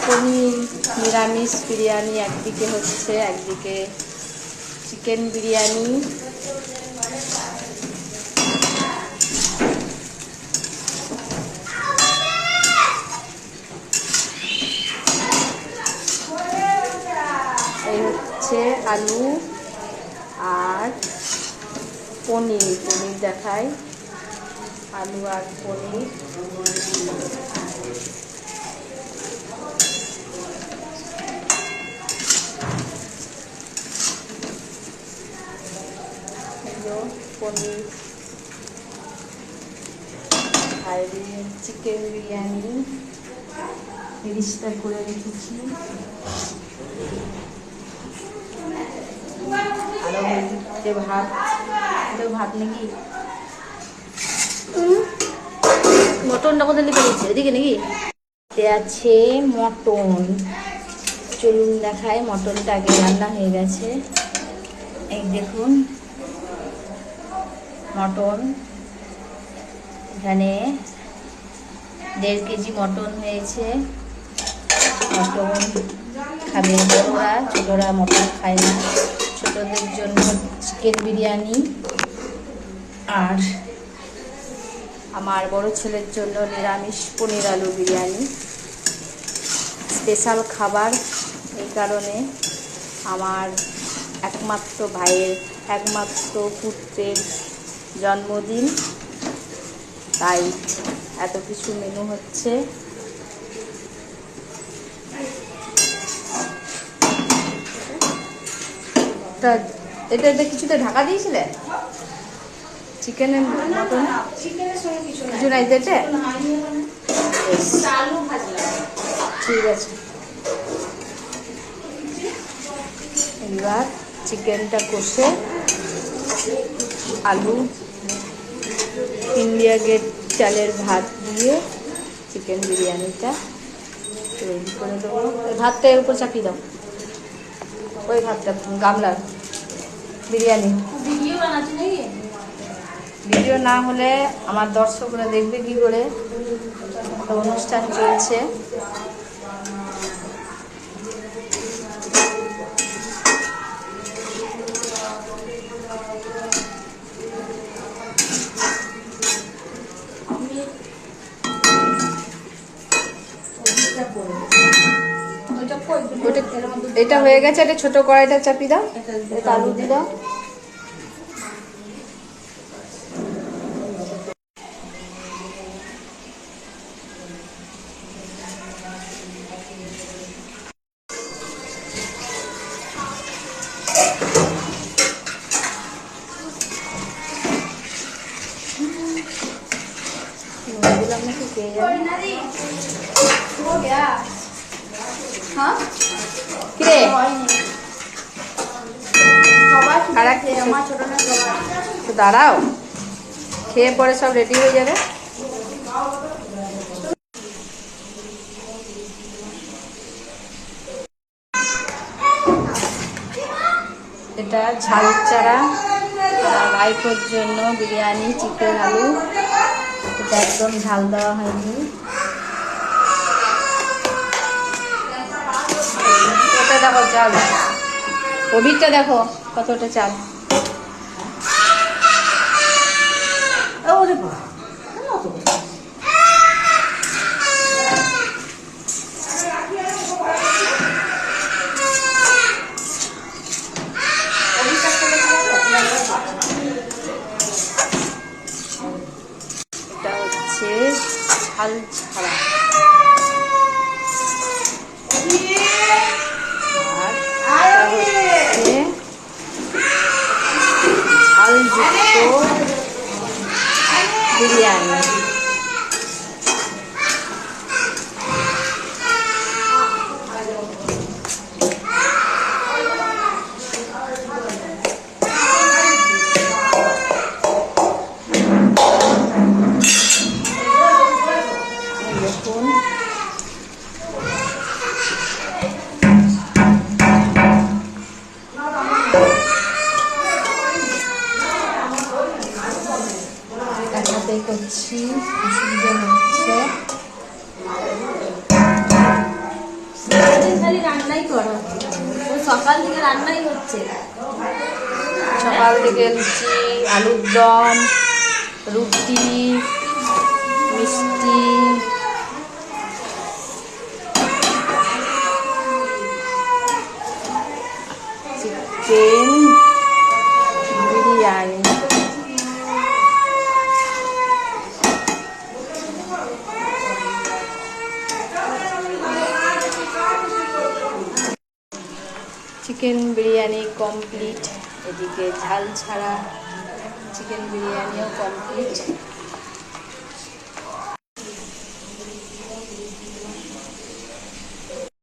পনির নিরামিষ বিরিয়ানি একদিকে হচ্ছে, একদিকে চিকেন বিরিয়ানি। এই হচ্ছে আলু আর পনির। পনির দেখাই, আলু আর পনির। পনির আর চিকেন বিরিয়ানি পরিষ্কার করে রেখেছি। আরো যে ভাত, ভাত নাকি মটনটা কোথায় লিখে দিচ্ছে, এদিকে নাকি আছে মটন। চলুন দেখায়, মটনটা আগে রান্না হয়ে গেছে। এই দেখুন মটন, এখানে 1.5 কেজি মটন হয়েছে। মটন খাবে বড়রা, ছোটরা মটন খায় না। ছোটদের জন্য চিকেন বিরিয়ানি, আর আমার বড় ছেলের জন্য নিরামিষ পনির আলু বিরিয়ানি। স্পেশাল খাবার, এই কারণে আমার একমাত্র ভাইয়ের একমাত্র পুত্রের জন্মদিন, তাই এত কিছু মেনু হচ্ছে। এটা কিছুতে ঢাকা দিয়েছিলে চিকেনের মটন? কিছু নাই দিতে, ঠিক আছে। এবার চিকেনটা কষে আলু, ইন্ডিয়া গেট চালের ভাত দিয়ে চিকেন বিরিয়ানিটা তৈরি করে দেবো। ভাতটা এর উপর চাপিয়ে দাও, ওই ভাতটা গামলার বিরিয়ানি। ভিডিও না হলে আমার দর্শকরা দেখবে কি করে? অনুষ্ঠান চলছে। এটা হয়ে গেছে, এটা ছোট কড়াইটা চাপিয়ে দাও, এটা আলু দিয়ে দাও। দাঁড়াও, খেয়ে পরে সব রেডি হয়ে যাবে। এটা ঝাল চারা রাইফোর জন্য বিরিয়ানি, চিকেন আলু। এটা একদম ঝাল দেওয়া হয়নি। এটা দেখো চাল, ওভিরটা দেখো কতটা চাল। এটা হচ্ছে ঝাল ছাড়া, আর হচ্ছে ঝালযুক্ত বিরিয়ানি। একসাথেই করছি, অসুবিধা হচ্ছে। রান্নাই করো, সকাল থেকে রান্নাই হচ্ছে। সকাল থেকে লুচি, আলুর দম, রুটি, মিষ্টি, chicken biryani. Chicken biryani complete, এদিকে ঝাল ছাড়া চিকেন বিরিয়ানিও কমপ্লিট।